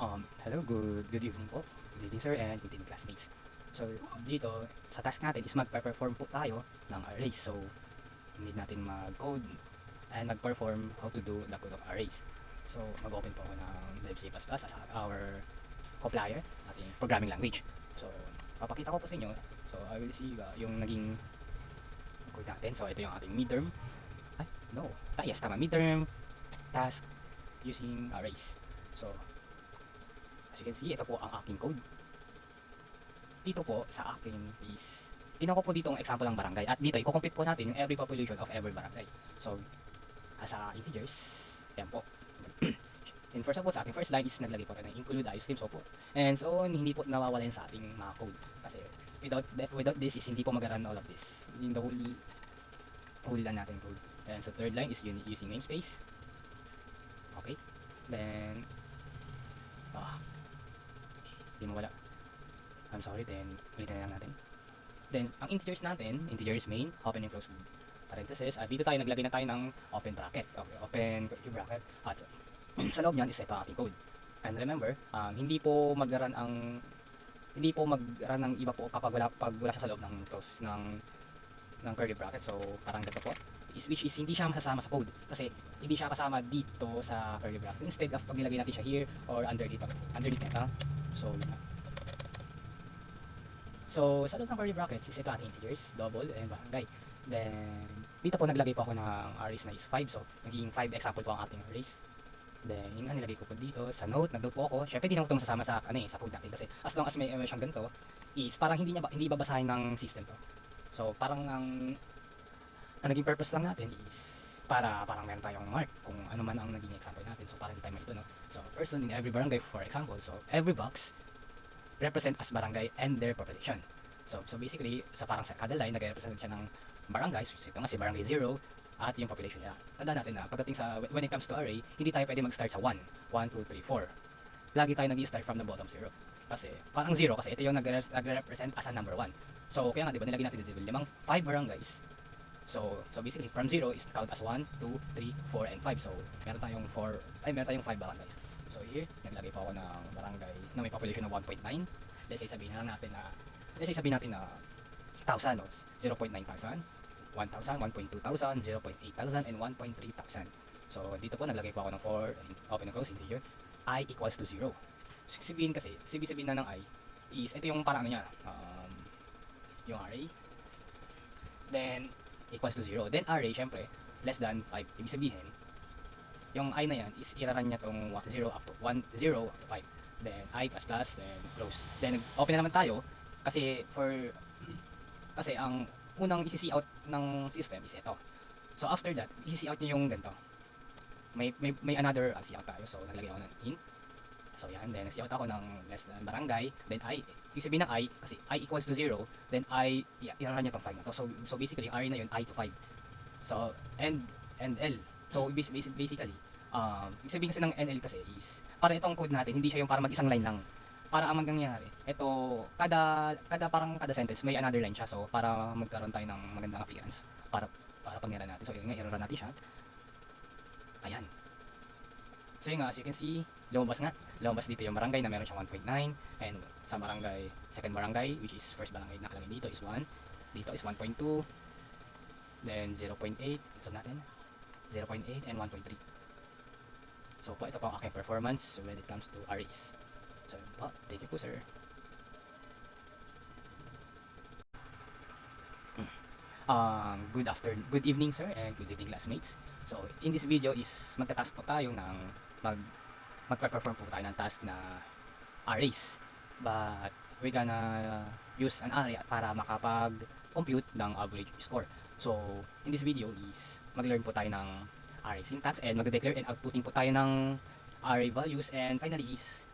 Hello, good evening po. Good evening sir and good evening classmates. So, dito sa task natin is magpe-perform po tayo ng arrays. So, need natin mag-code and mag-perform how to do the code of arrays. So, mag-open po ako ng DevC++ as our compiler, ating programming language. So, papakita ko po sa inyo. So, I will see yung naging code natin. So, ito yung ating midterm. Yes, tama. Midterm task using arrays. So, as you can see, ito po ang aking code. Dito po sa akin is tinan ko po dito ang example ng barangay at dito i-compute po natin yung every population of every barangay. So, as integers, yan po. And first of all, sa ating first line is naglagay po tayo ng include iostream so po. And so, hindi po nawawala yan sa ating mga code. Kasi without this is hindi po mag-run all of this. In the whole natin code. And so, third line is using namespace. Okay. Then, hindi mawala. I'm sorry, then ulitin na lang natin. Then, ang integers natin, integers main, open and close parenthesis, at dito tayo naglagay na tayo ng open bracket. Okay, open bracket. At sa loob niyan is ito ating code. And remember, hindi po mag-run ng iba po kapag wala siya sa loob ng close ng curly bracket. So, parang ganito po. Which is hindi siya masasama sa code kasi hindi siya kasama dito sa curly bracket. Instead of pag nilagay natin siya here or underneath nito. So, yun na. So, sa loob ng curly brackets is ito ating integers, double, and barangay. Then, dito po naglagay po ako ng arrays na is 5. So, naging 5 example po ang ating arrays. Then, yun nga nilagay ko po dito. Sa note, nag-note po ako. Syempre, hindi na ko ito masasama sa, sa code natin. Kasi, as long as may siyang ganito, is parang hindi babasahin ng system to. So, parang ang naging purpose lang natin is para parang meron tayong mark kung ano man ang naging example natin. So, parang hindi tayo malito, no? So, person in every barangay, for example. So, every box represent as barangay and their population. So basically, sa parang sa kada line, nag-represent siya ng barangay. So, ito nga si barangay 0 at yung population niya. Tandaan natin na pagdating sa, when it comes to array, hindi tayo pwede mag-start sa 1, 2, 3, 4. Lagi tayo nag-start from the bottom 0. Kasi, parang 0 kasi ito yung nag-represent as a number 1. So, kaya nga, diba, nilagay natin dito 5 barangays. So basically, from 0 is count as 1, 2, 3, 4, and 5. So, meron tayong 5 barangays. So here, naglagay pa ako ng barangay na may population ng 1.9. Let's say sabihin natin na 1,000, no? 0.9 thousand, 1,000, 1.2 thousand, 0.8 thousand, and 1.3 thousand. So dito po naglagay po ako ng 4 open and close integer I equals to 0. So, sabihin na ng I is ito yung parang niya, yung array. Then equals to 0. Then array, syempre, less than 5. Ibig sabihin, yung I na yan is iraran niya tong 0 up to 5. Then I plus plus, then close. Then open na naman tayo kasi ang unang isi-see out ng system is ito. So after that, isi-see out niya yung ganito. May another see out tayo. So naglagay ako ng int. So yan, then see out ako ng less than barangay, then I, ibig sabihin ng I, kasi I equals to 0, then I, iraran niya tong 5 na to. So basically, R na yun, I to 5. So, and L. So basically, ibig sabihin kasi ng NL kasi is, para itong code natin, hindi siya yung para mag-isang line lang. Para ang mangyayari, ito, kada sentence, may another line siya. So, para magkaroon tayo ng magandang appearance, para pangyari natin. So, yun nga, i-run natin siya. Ayan. So, yun nga, as you can see, lumabas dito yung barangay na meron siyang 1.9, and sa barangay, second barangay, which is first barangay nakalagay dito is 1, dito is 1.2, then 0.8, sub natin, 0.8 and 1.3. So po, ito po ang aking performance when it comes to arrays. So po, thank you po sir. Good evening sir and good evening classmates. So in this video is magta-task po tayo ng magpe-perform po tayo ng task na arrays. But we're gonna use an array para makapag-compute ng average score. So in this video is mag-learn po tayo ng array syntax and mag-declare and outputting po tayo ng array values, and finally is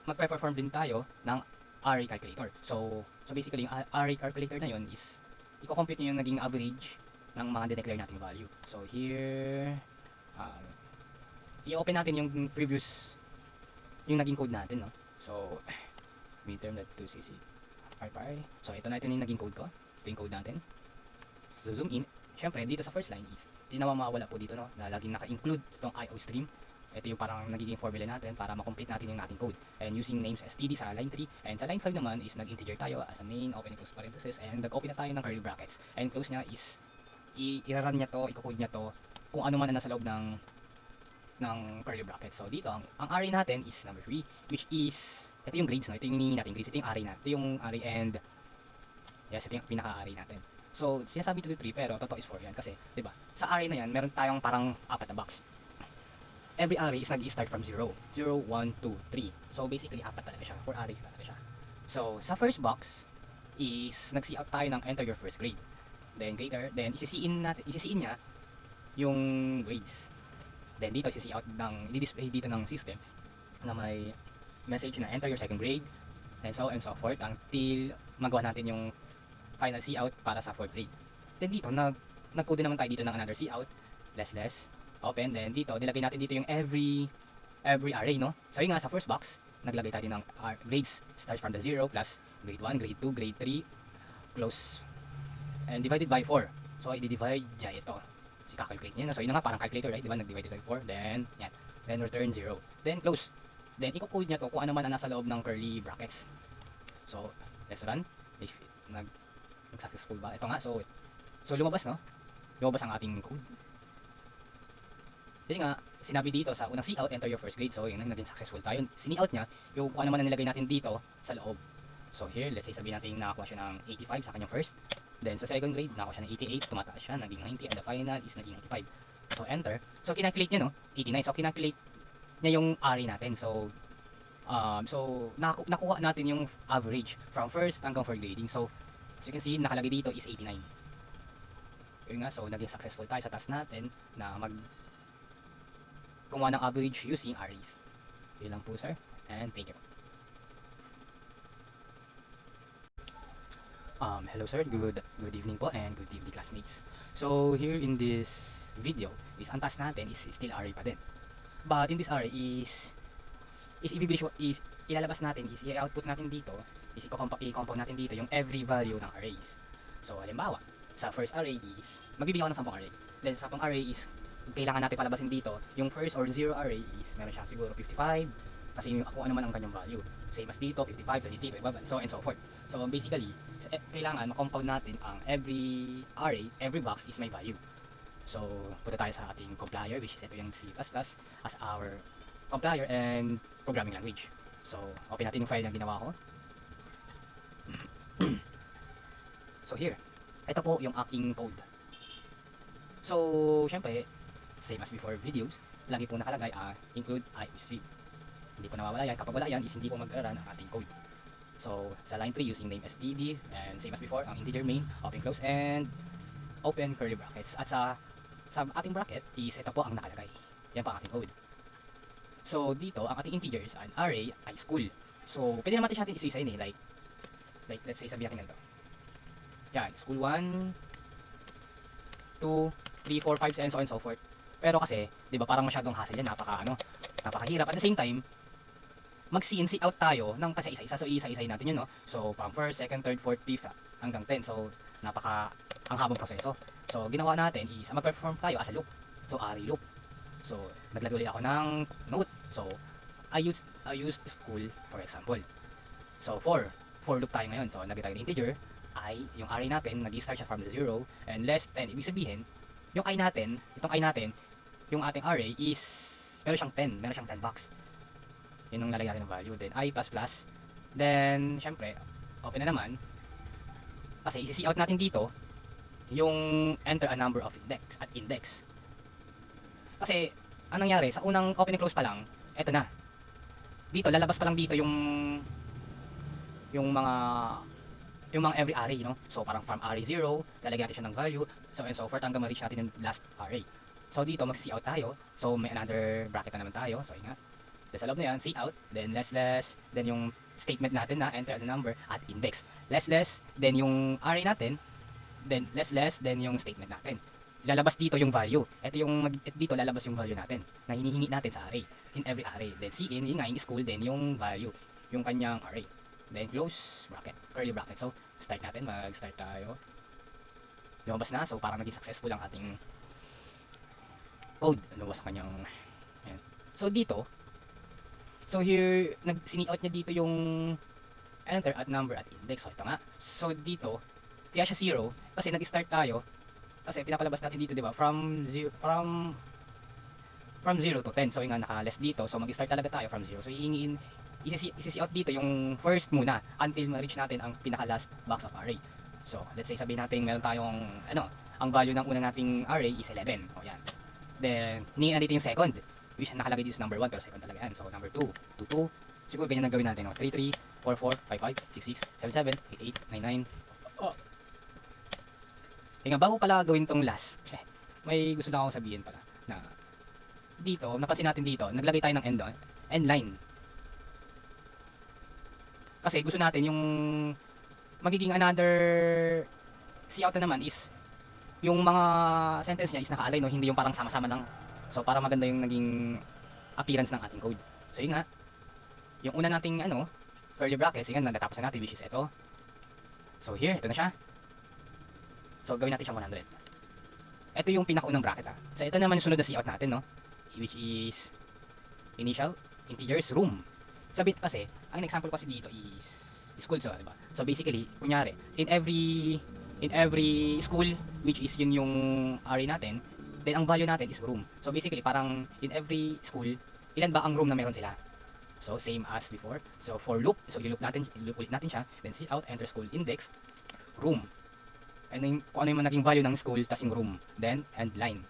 magpe-perform din tayo ng array calculator. So basically yung array calculator na yun is i-compute nyo yung naging average ng mga de-declare nating value. So here i-open natin yung previous yung naging code natin, no? So midterm.2cc array. So ito yung naging code ko. Ito yung code natin. So zoom in. Syempre dito sa first line is hindi na mawawala po dito, no, na laging naka-include itong IO stream. ito yung parang nagiging formula natin para ma-complete natin yung ating code. And using names std sa line 3, and sa line 5 naman is nag-integer tayo as a main, open and close parenthesis, and nag-open na tayo ng curly brackets. And close niya is i-run niya to, i-code niya to kung ano man ang nasa loob ng curly brackets. So dito, ang array natin is number 3, which is, ito yung grades, no? Ito yung hinihingi natin grades, ito yung array natin, ito yung array, and yes, ito yung pinaka-array natin. So, sinasabi 2 to 3, pero totoo is 4 yan. Kasi, di ba, sa array na yan, meron tayong parang apat na box. Every array is nag-start from 0. 0, 1, 2, 3. So, basically, apat talaga siya. 4 arrays talaga siya. So, sa first box is nag-see out tayo ng enter your first grade. Then, greater. Then, isisiin niya yung grades. Then, dito, isisi out ng, i-display dito ng system na may message na enter your second grade. And so forth. Until magawa natin yung final see out para sa fourth grade. Then dito, nag-code naman tayo dito ng another see out, less, open. Then dito, nilagay natin dito yung every array, no? So yun nga, sa first box, naglagay tayo ng grades, starts from the 0 plus grade 1, grade 2, grade 3, close, and divided by 4. So, i-divide dyan ito. So, kakalculate niya na. So, yun na nga, parang calculator, right? Diba? Nag-divided by 4. Then, yan. Then, return 0. Then, close. Then, i-code niya to kung ano man ang nasa loob ng curly brackets. So, let's run. If nag-successful ba? Ito nga, so lumabas, no? Lumabas ang ating code. Yun nga, sinabi dito sa unang see out, enter your first grade. So, yun, naging successful tayo. Sini out niya, yung kung ano man ang nilagay natin dito sa loob. So, here, let's say, sabihin natin nakakuha siya ng 85 sa kanyang first. Then, sa second grade, nakakuha siya ng 88, tumataas siya, naging 90, and the final is naging 95. So, enter. So, kinalculate niya, no? 89. So, kinalculate niya yung array natin. So, nakuha natin yung average from first hanggang fourth grading. So, as you can see, nakalagay dito is 89. Yun nga, so naging successful tayo sa task natin na gumawa ng average using arrays. Yun lang po, sir, and thank you. Hello sir, good evening po, and good evening classmates. So here in this video is ang task natin is still array pa din. But in this array is ilalabas natin, is i-output natin dito, is i-compound natin dito yung every value ng arrays. So, halimbawa, sa first array is, magbibigay ako ng 10 array. Then, sa 10 array is, kailangan natin palabasin dito, yung first or 0 array is, meron siya siguro 55, kasi kung ano man ang kanyang value. Same as dito, 55, 23, so and so forth. So, basically, kailangan ma-compound natin ang every array, every box is may value. So, punta tayo sa ating compiler, which is ito yung C++ as our compiler and programming language. So, open natin yung file na ginawa ko. So, here. Ito po yung aking code. So, syempre, same as before videos, lagi po nakalagay include IOStream. Hindi po nawawala yan. Kapag wala yan, is hindi po mag-run ang ating code. So, sa line 3, using name std, and same as before, ang integer main, open, close, and open curly brackets. At sa ating bracket is ito po ang nakalagay. Yan po ang ating code. So, dito, ang ating integer is an array ay school. So, pwede naman natin isa-isa yun eh. Like, let's say, sabihin natin ganito. Yan, school 1, 2, 3, 4, 5, and so forth. Pero kasi, di ba, parang masyadong hassle yan. Napakahirap. At the same time, mag-CNC out tayo ng kasi isa-isa. So, isa-isayin natin yun, no? So, from first, second, third, fourth, fifth, hanggang 10. So, ang habang proseso. So, ginawa natin is, mag-perform tayo as a loop. So, array loop. So, naglagay ulit ako ng note. So, I used school for example. So, for loop tayo ngayon. So, nagay tayo ng integer, I, yung array natin, nag-start siya from the 0, and less 10. Ibig sabihin, yung I natin, itong I natin, yung ating array is, meron siyang 10 box. Yun yung lalagay natin ng value. Then, I++. Then, syempre, open na naman. Kasi, isi-see out natin dito, yung enter a number of index. Kasi, anong nangyari, sa unang open and close pa lang, eto na. Dito, lalabas pa lang dito yung mga every array, no? So, parang from array 0, lalagyan natin siya ng value, so and so forth, hanggang ma-reach natin yung last array. So, dito, mag-see out tayo. So, may another bracket na naman tayo. So, yun nga. Then, sa loob na yan, see out, then less, then yung statement natin na enter the number at index. Less, then yung array natin, then less, then yung statement natin. Lalabas dito yung value. Dito lalabas yung value natin na hinihingi natin sa array. In every array. Then cin, yun nga, in school, then yung value. Yung kanyang array. Then close bracket, curly bracket. So, start natin. Mag-start tayo. Lumabas na. So, parang naging successful ang ating code. Lumabas sa kanyang, ayan. So dito, so here, sini-out niya dito yung enter at number at index. So ito nga. So dito, kaya siya 0 kasi nag-start tayo. Kasi pinapalabas natin dito, di ba? From 0 to 10. So yung nga naka-less dito. So mag-start talaga tayo from 0. So isi-see out dito yung first muna until ma-reach natin ang pinaka-last box of array. So let's say sabihin natin meron tayong ang value ng una nating array is 11. O yan. Then hingin dito yung second, which nakalagay dito sa number 1 pero second talaga yan. So number 2, 2, 2. Siguro ganyan ang gawin natin. 3, 3, 4, 4, 5, 5, 6, 6, 7, 7, 8, 8, 9, 9. Oh. Kaya bago pala gawin tong last, may gusto lang akong sabihin pala na dito, napansin natin dito, naglagay tayo ng end line. Kasi gusto natin yung magiging another cout na naman is yung mga sentence niya is naka-align, no? Hindi yung parang sama-sama lang. So para maganda yung naging appearance ng ating code. So yun nga, yung una nating curly brackets, yun natapos na natin, which is ito. So here, ito na siya. So gawin natin siyang 100. Ito yung pinakaunang bracket. So ito naman yung sunod na cout natin, no? Which is initial integers room. Sabi kasi, ang example kasi dito is school, so diba? So basically, kunyari, in every school, which is yun yung array natin, then ang value natin is room. So basically, parang in every school, ilan ba ang room na meron sila? So same as before. So for loop, so i-loop ulit natin siya, then cout enter school index room. And then kung ano yung naging value ng school, tas yung room, then end line.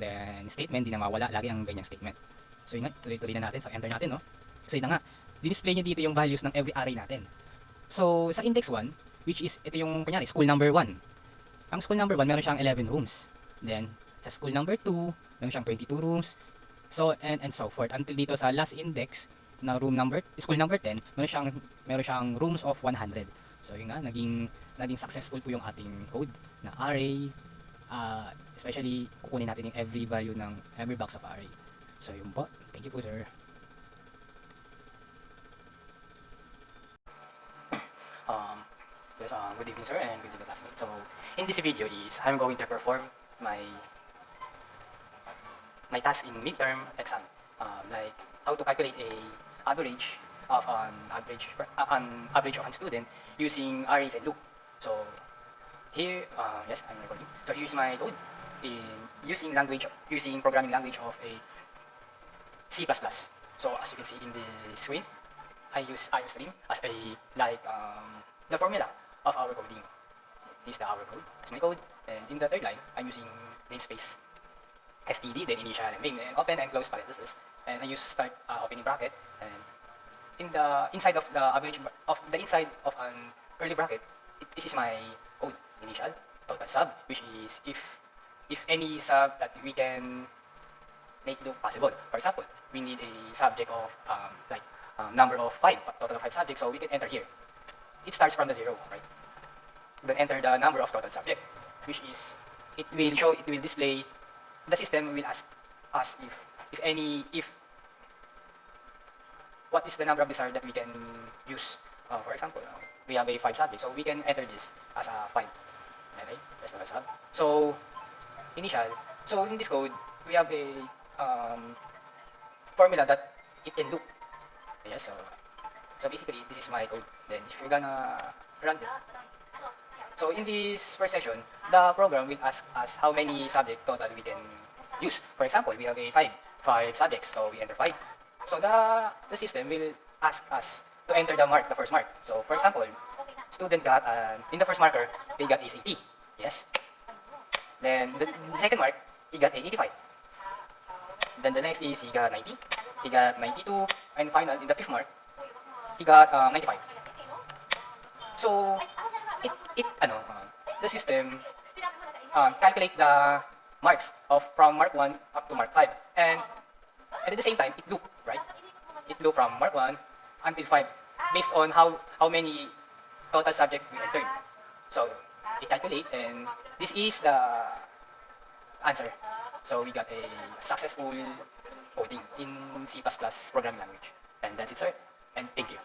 Then statement, di na mawala, lagi ang ganyang statement. So yun nga, tuloy-tuloy na natin. So enter natin, no? So yun na nga, di-display niya dito yung values ng every array natin. So sa index 1, which is ito yung kunyari, school number 1. Ang school number 1, meron siyang 11 rooms. Then sa school number 2, meron siyang 22 rooms. So and so forth until dito sa last index na school number 10, meron siyang rooms of 100. So yun nga, naging successful po yung ating code na array. Especially kukunin natin yung every value ng every box of array. So yun po. Thank you po, sir. Good evening, sir, and good evening, classmates. So in this video I'm going to perform my task in midterm exam, like how to calculate a average of an average of a student using arrays and loop. So here, yes, I'm recording. So here's my code in using programming language of a C++. So as you can see in the screen, I use IOStream as a the formula of our coding. This is our code. It's my code. And in the third line, I'm using namespace std, then initial and main, and open and close parentheses. And I use start opening bracket, and inside of an curly bracket, this is my code. Initial total sub, which is if any sub that we can make do possible. For example, we need a subject of number of 5, total of 5 subjects, so we can enter here. It starts from the 0, right? Then enter the number of total subject, which is it will display. The system will ask us if what is the number of desired that we can use. For example, we have a 5 subject, so we can enter this as a 5. Okay, that's the sub. So initial. So in this code, we have a formula that it can loop. Yes, so basically this is my code. Then if you're gonna run it, so in this first section, the program will ask us how many subject total we can use. For example, we have a 5 subjects, so we enter 5. So the system will ask us to enter the first mark. So for example, student got in the first marker, they got is 80. Yes. Then the second mark, he got a 85. Then the next is he got 90. He got 92, and final in the fifth mark, he got 95. So the system calculate the marks from mark 1 up to mark 5, and at the same time it loop, right? It loop from mark 1 until 5 based on how many total subject we entered. So it calculate, and this is the answer. So we got a successful coding in C++ programming language. And that's it, sir. And thank you.